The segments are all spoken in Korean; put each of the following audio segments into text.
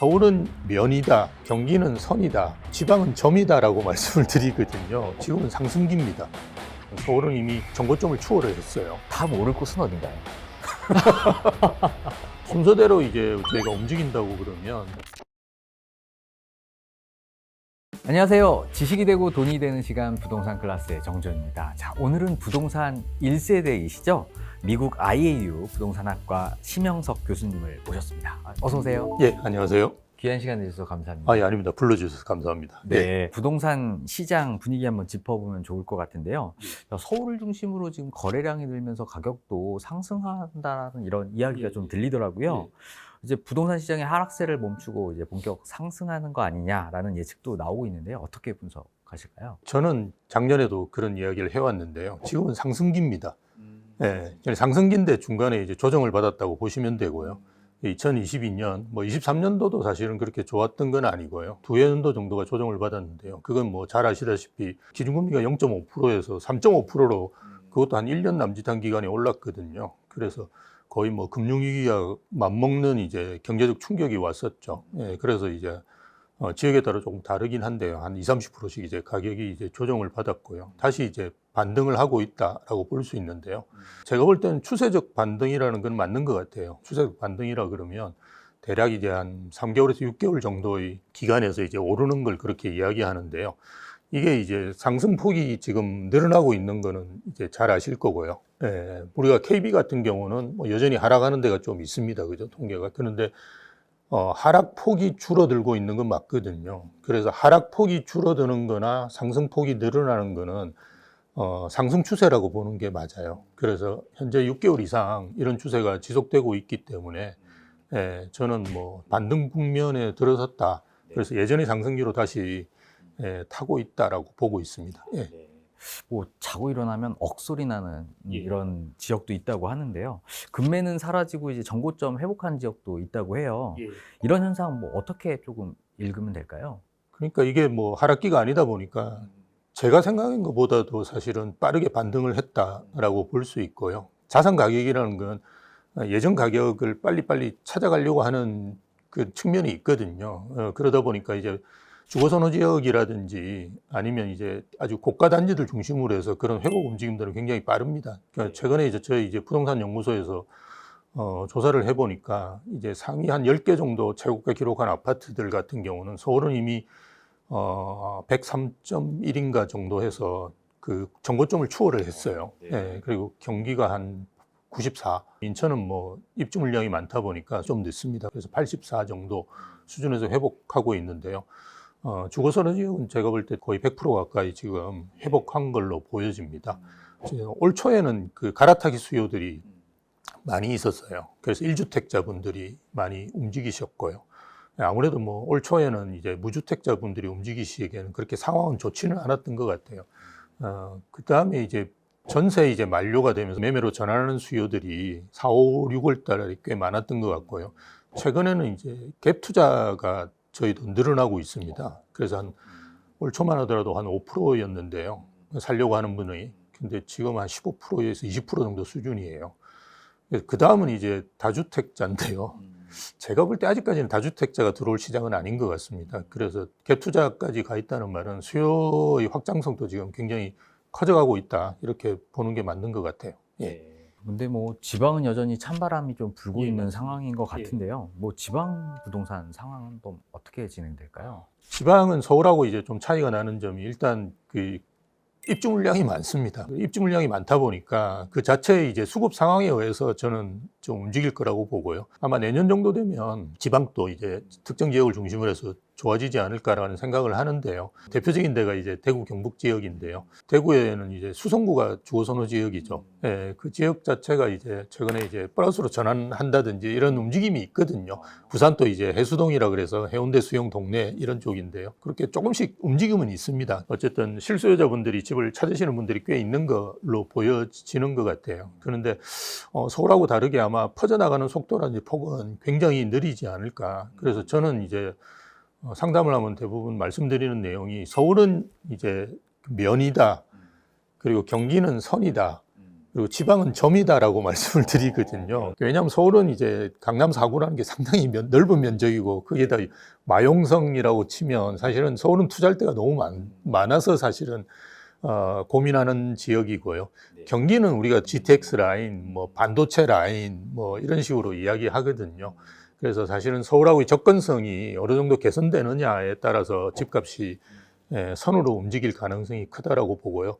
서울은 면이다, 경기는 선이다, 지방은 점이다라고 말씀을 드리거든요. 지금은 상승기입니다. 서울은 이미 정고점을 추월을 했어요. 다음 오를 곳은 어딘가요? 순서대로 이제 저희가 움직인다고 그러면 안녕하세요. 지식이 되고 돈이 되는 시간 부동산 클래스의 정준입니다. 자, 오늘은 부동산 1세대이시죠? 미국 IAU 부동산학과 심영석 교수님을 모셨습니다. 어서 오세요. 예, 안녕하세요. 귀한 시간 내주셔서 감사합니다. 예, 아닙니다. 불러주셔서 감사합니다. 네, 예. 부동산 시장 분위기 한번 짚어보면 좋을 것 같은데요. 서울을 중심으로 지금 거래량이 늘면서 가격도 상승한다는 이런 이야기가 좀 들리더라고요. 이제 부동산 시장의 하락세를 멈추고 이제 본격 상승하는 거 아니냐라는 예측도 나오고 있는데요. 어떻게 분석하실까요? 저는 작년에도 그런 이야기를 해왔는데요. 지금은 상승기입니다. 예, 상승기인데 중간에 이제 조정을 받았다고 보시면 되고요. 2022년, 23년도도 사실은 그렇게 좋았던 건 아니고요. 두 연도 정도가 조정을 받았는데요. 그건 뭐 잘 아시다시피 기준금리가 0.5%에서 3.5%로 그것도 한 1년 남짓한 기간에 올랐거든요. 그래서 거의 뭐 금융위기가 맞먹는 이제 경제적 충격이 왔었죠. 예, 그래서 이제 지역에 따라 조금 다르긴 한데요. 한 20, 30%씩 이제 가격이 이제 조정을 받았고요. 다시 이제 반등을 하고 있다라고 볼 수 있는데요. 제가 볼 때는 추세적 반등이라는 건 맞는 것 같아요. 추세적 반등이라 그러면 대략 이제 한 3개월에서 6개월 정도의 기간에서 이제 오르는 걸 그렇게 이야기하는데요. 이게 이제 상승폭이 지금 늘어나고 있는 거는 이제 잘 아실 거고요. 예, 우리가 KB 같은 경우는 뭐 여전히 하락하는 데가 좀 있습니다. 그죠? 통계가. 그런데 하락폭이 줄어들고 있는 건 맞거든요. 그래서 하락폭이 줄어드는 거나 상승폭이 늘어나는 거는 상승 추세라고 보는 게 맞아요. 그래서 현재 6개월 이상 이런 추세가 지속되고 있기 때문에 예, 저는 뭐 반등 국면에 들어섰다. 그래서 예전의 상승기로 다시 타고 있다라고 보고 있습니다. 예. 뭐 자고 일어나면 억소리 나는 이런 지역도 있다고 하는데요. 금매는 사라지고 이제 정고점 회복한 지역도 있다고 해요. 이런 현상 뭐 어떻게 조금 읽으면 될까요? 그러니까 이게 뭐 하락기가 아니다 보니까 제가 생각한 것보다도 사실은 빠르게 반등을 했다라고 볼 수 있고요. 자산 가격이라는 건 예전 가격을 빨리빨리 찾아가려고 하는 그 측면이 있거든요. 그러다 보니까 이제 주거선호 지역이라든지 아니면 이제 아주 고가 단지들 중심으로 해서 그런 회복 움직임들은 굉장히 빠릅니다. 그러니까 최근에 이제 저희 이제 부동산 연구소에서 조사를 해보니까 이제 상위 한 10개 정도 최고가 기록한 아파트들 같은 경우는 서울은 이미 103.1인가 정도 해서 그 정고점을 추월을 했어요. 예, 그리고 경기가 한 94. 인천은 뭐 입주 물량이 많다 보니까 좀 늦습니다. 그래서 84 정도 수준에서 회복하고 있는데요. 주거선호 지역은 제가 볼 때 거의 100% 가까이 지금 회복한 걸로 보여집니다. 올 초에는 그 갈아타기 수요들이 많이 있었어요. 그래서 1주택자분들이 많이 움직이셨고요. 아무래도 뭐 올 초에는 이제 무주택자분들이 움직이시기에는 그렇게 상황은 좋지는 않았던 것 같아요. 그 다음에 이제 전세 이제 만료가 되면서 매매로 전환하는 수요들이 4, 5, 6월 달에 꽤 많았던 것 같고요. 최근에는 이제 갭 투자가 저희도 늘어나고 있습니다. 그래서 한 올 초만 하더라도 한 5%였는데요. 살려고 하는 분이. 근데 지금 한 15%에서 20% 정도 수준이에요. 그 다음은 이제 다주택자인데요. 제가 볼 때 아직까지는 다주택자가 들어올 시장은 아닌 것 같습니다. 그래서 갭 투자까지 가 있다는 말은 수요의 확장성도 지금 굉장히 커져가고 있다. 이렇게 보는 게 맞는 것 같아요. 예. 근데 뭐 지방은 여전히 찬바람이 좀 불고 있는 상황인 것 같은데요. 뭐 지방 부동산 상황은 또 어떻게 진행될까요? 지방은 서울하고 이제 좀 차이가 나는 점이 일단 그 입주 물량이 많습니다. 입주 물량이 많다 보니까 그 자체의 이제 수급 상황에 의해서 저는 좀 움직일 거라고 보고요. 아마 내년 정도 되면 지방도 이제 특정 지역을 중심으로 해서 좋아지지 않을까라는 생각을 하는데요. 대표적인 데가 이제 대구 경북 지역인데요. 대구에는 이제 수성구가 주거선호 지역이죠. 예, 그 지역 자체가 이제 최근에 이제 플러스로 전환한다든지 이런 움직임이 있거든요. 부산도 이제 해수동이라 그래서 해운대 수영 동네 이런 쪽인데요. 그렇게 조금씩 움직임은 있습니다. 어쨌든 실수요자분들이 집을 찾으시는 분들이 꽤 있는 걸로 보여지는 것 같아요. 그런데 서울하고 다르게 아마 퍼져나가는 속도라든지 폭은 굉장히 느리지 않을까. 그래서 저는 이제 상담을 하면 대부분 말씀드리는 내용이 서울은 이제 면이다. 그리고 경기는 선이다. 그리고 지방은 점이다라고 말씀을 드리거든요. 왜냐하면 서울은 이제 강남 4구라는 게 상당히 넓은 면적이고 거기에다 마용성이라고 치면 사실은 서울은 투자할 데가 너무 많아서 사실은 고민하는 지역이고요. 경기는 우리가 GTX 라인, 뭐 반도체 라인, 뭐 이런 식으로 이야기하거든요. 그래서 사실은 서울하고의 접근성이 어느 정도 개선되느냐에 따라서 집값이 선으로 움직일 가능성이 크다라고 보고요.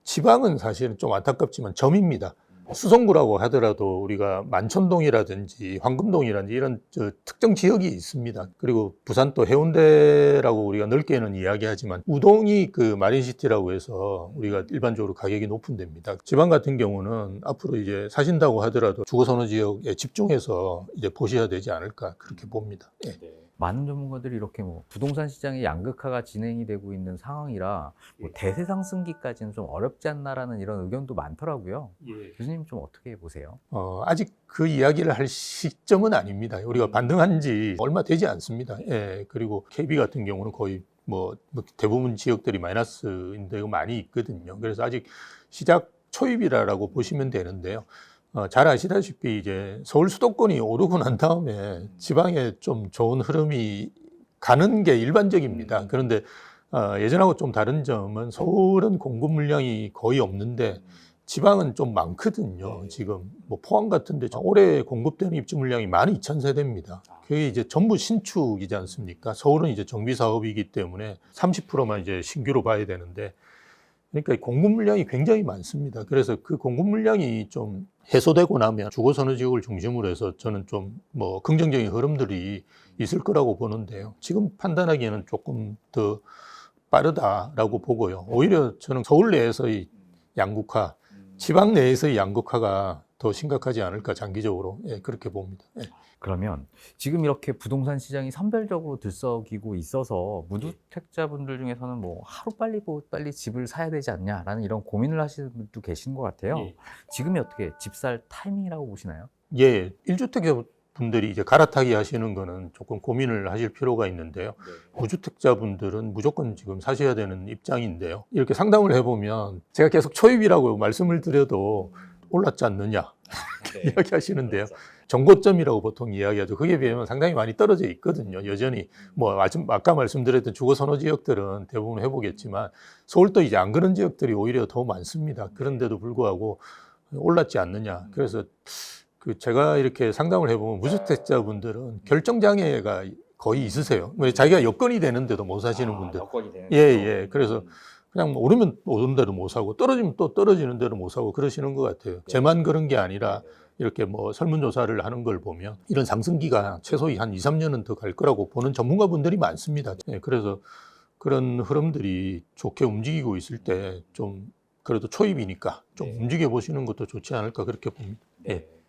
지방은 사실은 좀 안타깝지만 점입니다. 수성구라고 하더라도 우리가 만촌동이라든지 황금동이라든지 이런 특정 지역이 있습니다. 그리고 부산 또 해운대라고 우리가 넓게는 이야기하지만 우동이 그 마린시티라고 해서 우리가 일반적으로 가격이 높은 데입니다. 지방 같은 경우는 앞으로 이제 사신다고 하더라도 주거선호 지역에 집중해서 이제 보셔야 되지 않을까 그렇게 봅니다. 예. 많은 전문가들이 이렇게 뭐 부동산 시장의 양극화가 진행이 되고 있는 상황이라 뭐 대세 상승기까지는 좀 어렵지 않나라는 이런 의견도 많더라고요. 교수님 좀 어떻게 보세요? 아직 그 이야기를 할 시점은 아닙니다. 우리가 반등한 지 얼마 되지 않습니다. 예, 그리고 KB 같은 경우는 거의 뭐 대부분 지역들이 마이너스인 데가 많이 있거든요. 그래서 아직 시작 초입이라고 보시면 되는데요. 잘 아시다시피 이제 서울 수도권이 오르고 난 다음에 지방에 좀 좋은 흐름이 가는 게 일반적입니다. 그런데 예전하고 좀 다른 점은 서울은 공급 물량이 거의 없는데 지방은 좀 많거든요. 지금 뭐 포항 같은데 올해 공급되는 입주 물량이 12,000세대입니다. 그게 이제 전부 신축이지 않습니까? 서울은 이제 정비 사업이기 때문에 30%만 이제 신규로 봐야 되는데 그러니까 공급 물량이 굉장히 많습니다. 그래서 그 공급 물량이 좀 해소되고 나면 주거선호 지역을 중심으로 해서 저는 좀 뭐 긍정적인 흐름들이 있을 거라고 보는데요. 지금 판단하기에는 조금 더 빠르다라고 보고요. 오히려 저는 서울 내에서의 양극화, 지방 내에서의 양극화가 더 심각하지 않을까 장기적으로 그렇게 봅니다. 그러면 지금 이렇게 부동산 시장이 선별적으로 들썩이고 있어서 무주택자분들 중에서는 뭐 하루 빨리 집을 사야 되지 않냐라는 이런 고민을 하시는 분도 계신 것 같아요. 지금이 어떻게 집 살 타이밍이라고 보시나요? 예, 1주택자 분들이 이제 갈아타기 하시는 거는 조금 고민을 하실 필요가 있는데요. 무주택자 분들은 무조건 지금 사셔야 되는 입장인데요. 이렇게 상담을 해보면 제가 계속 초입이라고 말씀을 드려도 올랐지 않느냐 이야기 하시는데요. 정고점이라고 보통 이야기하죠. 그게 비하면 상당히 많이 떨어져 있거든요. 여전히 뭐 아까 말씀드렸던 주거선호 지역들은 대부분 회복했지만 서울도 이제 안 그런 지역들이 오히려 더 많습니다. 그런데도 불구하고 올랐지 않느냐. 그래서 제가 이렇게 상담을 해보면 무주택자분들은 결정장애가 거의 있으세요. 왜 자기가 여건이 되는데도 못 사시는 분들. 여건이 되는 예. 그래서 그냥 오르면 오른 대로 못 사고 떨어지면 또 떨어지는 대로 못 사고 그러시는 것 같아요. 제만 그런 게 아니라 이렇게 뭐 설문조사를 하는 걸 보면 이런 상승기가 최소히 한 2, 3년은 더 갈 거라고 보는 전문가분들이 많습니다. 그래서 그런 흐름들이 좋게 움직이고 있을 때 좀 그래도 초입이니까 좀 움직여 보시는 것도 좋지 않을까 그렇게 봅니다.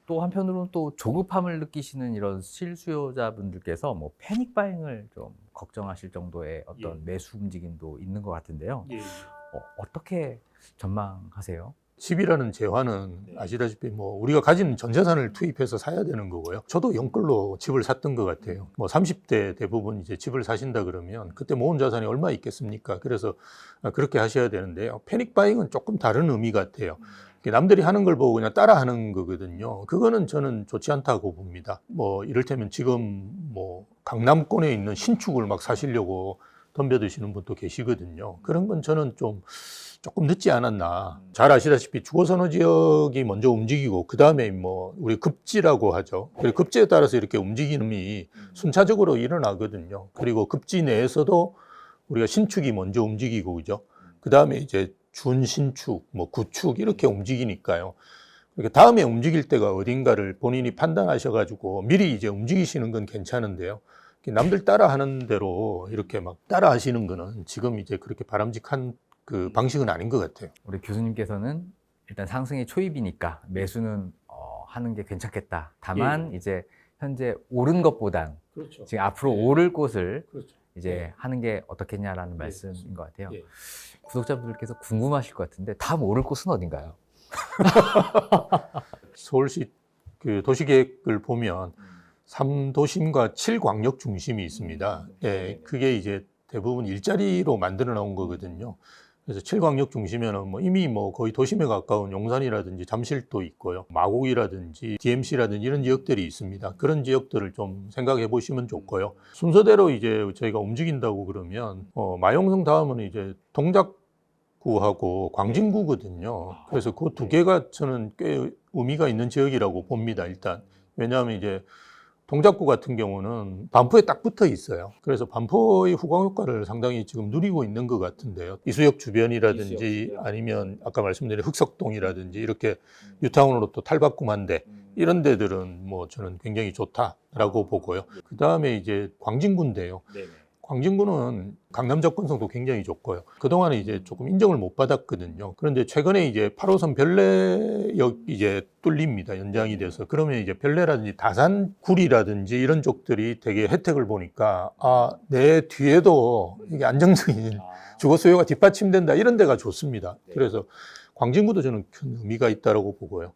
또 한편으로는 또 조급함을 느끼시는 이런 실수요자분들께서 뭐 패닉 바잉을 좀 걱정하실 정도의 어떤 매수 움직임도 있는 것 같은데요. 어떻게 전망하세요? 집이라는 재화는 아시다시피 뭐 우리가 가진 전 재산을 투입해서 사야 되는 거고요. 저도 연끌로 집을 샀던 것 같아요. 뭐 30대 대부분 이제 집을 사신다 그러면 그때 모은 자산이 얼마 있겠습니까? 그래서 그렇게 하셔야 되는데요. 패닉 바잉은 조금 다른 의미 같아요. 남들이 하는 걸 보고 그냥 따라 하는 거거든요. 그거는 저는 좋지 않다고 봅니다. 뭐 이를테면 지금 뭐 강남권에 있는 신축을 막 사시려고 덤벼드시는 분도 계시거든요. 그런 건 저는 조금 늦지 않았나. 잘 아시다시피 주거선호 지역이 먼저 움직이고 그 다음에 뭐 우리 급지라고 하죠. 그리고 급지에 따라서 이렇게 움직임이 순차적으로 일어나거든요. 그리고 급지 내에서도 우리가 신축이 먼저 움직이고 그죠. 그 다음에 이제 준신축, 뭐 구축 이렇게 움직이니까요. 그러니까 다음에 움직일 때가 어딘가를 본인이 판단하셔가지고 미리 이제 움직이시는 건 괜찮은데요. 남들 따라하는 대로 이렇게 막 따라하시는 거는 지금 이제 그렇게 바람직한 그 방식은 아닌 것 같아요. 우리 교수님께서는 일단 상승의 초입이니까 매수는 하는 게 괜찮겠다. 다만 이제 현재 오른 것보단 지금 앞으로 오를 곳을 이제 하는 게 어떻겠냐라는 말씀인 것 같아요. 구독자분들께서 궁금하실 것 같은데 다음 오를 곳은 어딘가요? 서울시 그 도시계획을 보면 3도심과 7광역 중심이 있습니다. 그게 이제 대부분 일자리로 만들어 놓은 거거든요. 그래서 7광역 중심에는 뭐 이미 뭐 거의 도심에 가까운 용산이라든지 잠실도 있고요. 마곡이라든지 DMC라든지 이런 지역들이 있습니다. 그런 지역들을 좀 생각해 보시면 좋고요. 순서대로 이제 저희가 움직인다고 그러면 마용성 다음은 이제 동작구하고 광진구거든요. 그래서 그 두 개가 저는 꽤 의미가 있는 지역이라고 봅니다. 일단 왜냐하면 이제 동작구 같은 경우는 반포에 딱 붙어 있어요. 그래서 반포의 후광 효과를 상당히 지금 누리고 있는 것 같은데요. 이수역 주변이라든지 아니면 아까 말씀드린 흑석동이라든지 이렇게 뉴타운으로 또 탈바꿈한데 이런 데들은 뭐 저는 굉장히 좋다라고 보고요. 그 다음에 이제 광진구인데요. 광진구는 강남 접근성도 굉장히 좋고요. 그동안에 이제 조금 인정을 못 받았거든요. 그런데 최근에 이제 8호선 별내역 이제 뚫립니다. 연장이 돼서. 그러면 이제 별내라든지 다산구리라든지 이런 쪽들이 되게 혜택을 보니까 내 뒤에도 이게 안정적인 주거 수요가 뒷받침된다. 이런 데가 좋습니다. 그래서 광진구도 저는 큰 의미가 있다고 보고요.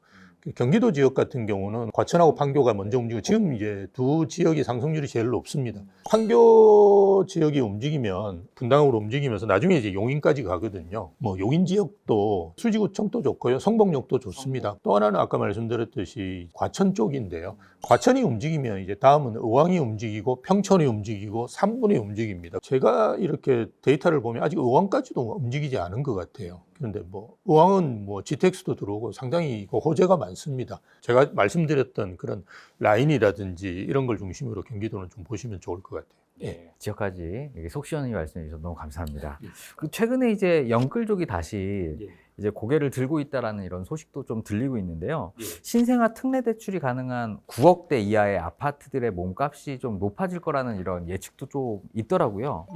경기도 지역 같은 경우는 과천하고 판교가 먼저 움직이고 지금 이제 두 지역이 상승률이 제일 높습니다. 판교 지역이 움직이면 분당으로 움직이면서 나중에 이제 용인까지 가거든요. 뭐 용인 지역도 수지구청도 좋고요. 성북역도 좋습니다. 또 하나는 아까 말씀드렸듯이 과천 쪽인데요. 과천이 움직이면 이제 다음은 의왕이 움직이고 평천이 움직이고 삼분이 움직입니다. 제가 이렇게 데이터를 보면 아직 의왕까지도 움직이지 않은 것 같아요. 그런데 뭐 의왕은 뭐 GTX도 들어오고 상당히 호재가 많습니다. 제가 말씀드렸던 그런 라인이라든지 이런 걸 중심으로 경기도는 좀 보시면 좋을 것 같아요. 네. 지역까지 이렇게 속 시원히 말씀해 주셔서 너무 감사합니다. 그 최근에 이제 영끌족이 다시 이제 고개를 들고 있다라는 이런 소식도 좀 들리고 있는데요. 신생아 특례 대출이 가능한 9억대 이하의 아파트들의 몸값이 좀 높아질 거라는 이런 예측도 좀 있더라고요.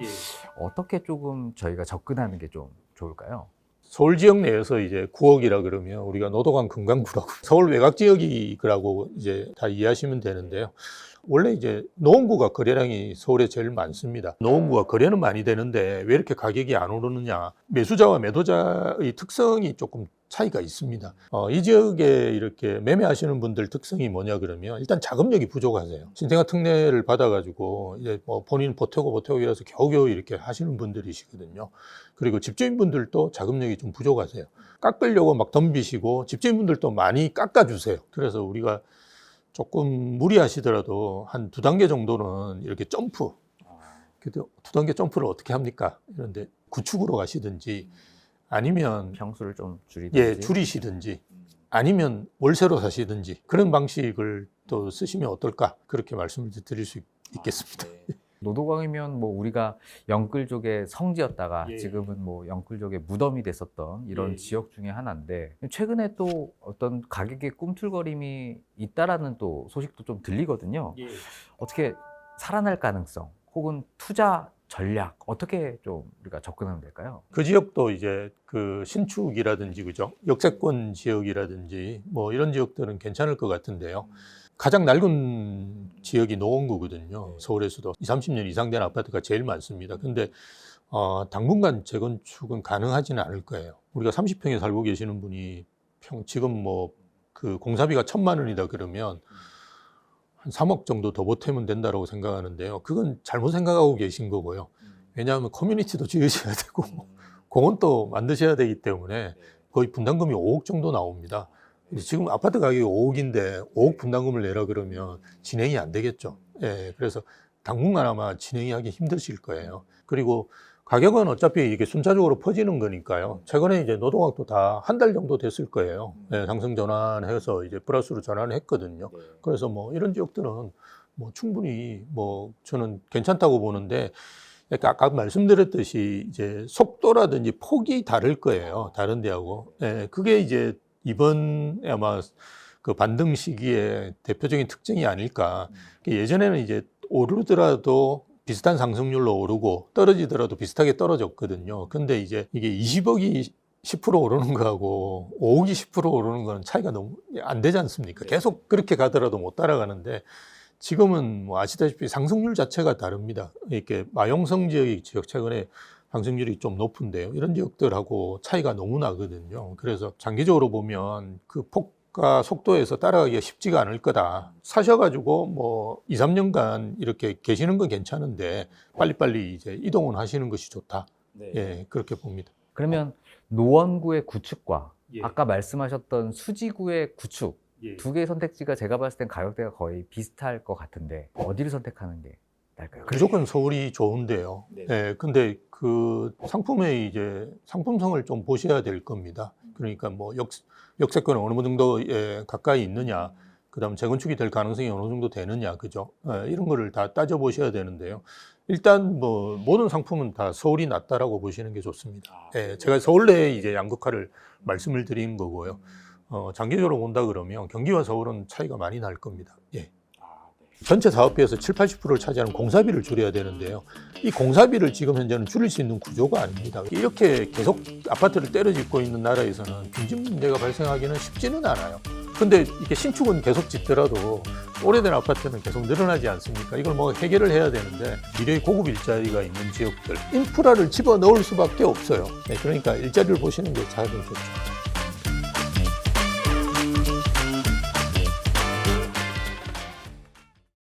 어떻게 조금 저희가 접근하는 게 좀 좋을까요? 서울 지역 내에서 이제 9억이라 그러면 우리가 노도강 금강구라고 서울 외곽 지역이라고 이제 다 이해하시면 되는데요. 원래 이제 노원구가 거래량이 서울에 제일 많습니다. 노원구가 거래는 많이 되는데 왜 이렇게 가격이 안 오르느냐? 매수자와 매도자의 특성이 조금 차이가 있습니다. 이 지역에 이렇게 매매하시는 분들 특성이 뭐냐 그러면 일단 자금력이 부족하세요. 신생아 특례를 받아가지고 이제 뭐 본인 보태고 이래서 겨우겨우 이렇게 하시는 분들이시거든요. 그리고 집주인분들도 자금력이 좀 부족하세요. 깎으려고 막 덤비시고 집주인분들도 많이 깎아주세요. 그래서 우리가 조금 무리하시더라도 한 2단계 정도는 이렇게 점프. 두 단계 점프를 어떻게 합니까? 이런데 구축으로 가시든지 아니면 평수를 좀 줄이든지. 줄이시든지 아니면 월세로 사시든지 그런 방식을 또 쓰시면 어떨까? 그렇게 말씀을 드릴 수 있겠습니다. 노도강이면 뭐 우리가 영끌족의 성지였다가 지금은 뭐 영끌족의 무덤이 됐었던 이런 지역 중에 하나인데 최근에 또 어떤 가격의 꿈틀거림이 있다라는 또 소식도 좀 들리거든요. 어떻게 살아날 가능성 혹은 투자 전략 어떻게 좀 우리가 접근하면 될까요? 그 지역도 이제 그 신축이라든지 그죠? 역세권 지역이라든지 뭐 이런 지역들은 괜찮을 것 같은데요. 가장 낡은 지역이 노원구거든요. 서울에서도 20, 30년 이상 된 아파트가 제일 많습니다. 근데 당분간 재건축은 가능하지는 않을 거예요. 우리가 30평에 살고 계시는 분이 지금 뭐 그 공사비가 1,000만 원이다 그러면 한 3억 정도 더 보태면 된다고 생각하는데요. 그건 잘못 생각하고 계신 거고요. 왜냐하면 커뮤니티도 지으셔야 되고 공원도 만드셔야 되기 때문에 거의 분담금이 5억 정도 나옵니다. 지금 아파트 가격이 5억인데 5억 분담금을 내라 그러면 진행이 안 되겠죠. 그래서 당분간 아마 진행이 하기 힘드실 거예요. 그리고 가격은 어차피 이게 순차적으로 퍼지는 거니까요. 최근에 이제 노동학도 다 한 달 정도 됐을 거예요. 상승 전환해서 이제 플러스로 전환을 했거든요. 그래서 뭐 이런 지역들은 뭐 충분히 뭐 저는 괜찮다고 보는데 아까 말씀드렸듯이 이제 속도라든지 폭이 다를 거예요. 다른 데하고. 그게 이제 이번 아마 그 반등 시기에 대표적인 특징이 아닐까. 예전에는 이제 오르더라도 비슷한 상승률로 오르고 떨어지더라도 비슷하게 떨어졌거든요. 근데 이제 이게 20억이 10% 오르는 거하고 5억이 10% 오르는 거는 차이가 너무 안 되지 않습니까? 계속 그렇게 가더라도 못 따라가는데 지금은 뭐 아시다시피 상승률 자체가 다릅니다. 이렇게 마용성 지역이 최근에 상승률이 좀 높은데요. 이런 지역들하고 차이가 너무 나거든요. 그래서 장기적으로 보면 그 폭과 속도에서 따라가기가 쉽지가 않을 거다. 사셔가지고 뭐 2, 3년간 이렇게 계시는 건 괜찮은데 빨리빨리 이제 이동은 하시는 것이 좋다. 그렇게 봅니다. 그러면 노원구의 구축과 예. 아까 말씀하셨던 수지구의 구축 예. 두 개의 선택지가 제가 봤을 땐 가격대가 거의 비슷할 것 같은데 어디를 선택하는 게 나을까요? 무조건 서울이 좋은데요. 네. 예, 근데 그 상품의 이제 상품성을 좀 보셔야 될 겁니다. 그러니까 뭐 역세권이 어느 정도 가까이 있느냐, 그다음 재건축이 될 가능성이 어느 정도 되느냐, 그죠? 예, 이런 거를 다 따져 보셔야 되는데요. 일단 뭐 모든 상품은 다 서울이 낫다라고 보시는 게 좋습니다. 예, 제가 서울 내에 이제 양극화를 말씀을 드린 거고요. 장기적으로 본다 그러면 경기와 서울은 차이가 많이 날 겁니다. 예. 전체 사업비에서 70~80%를 차지하는 공사비를 줄여야 되는데요. 이 공사비를 지금 현재는 줄일 수 있는 구조가 아닙니다. 이렇게 계속 아파트를 때려짓고 있는 나라에서는 빈집 문제가 발생하기는 쉽지는 않아요. 근데 이렇게 신축은 계속 짓더라도 오래된 아파트는 계속 늘어나지 않습니까? 이걸 뭐 해결을 해야 되는데 미래의 고급 일자리가 있는 지역들, 인프라를 집어넣을 수밖에 없어요. 네, 그러니까 일자리를 보시는 게 가장 좋죠.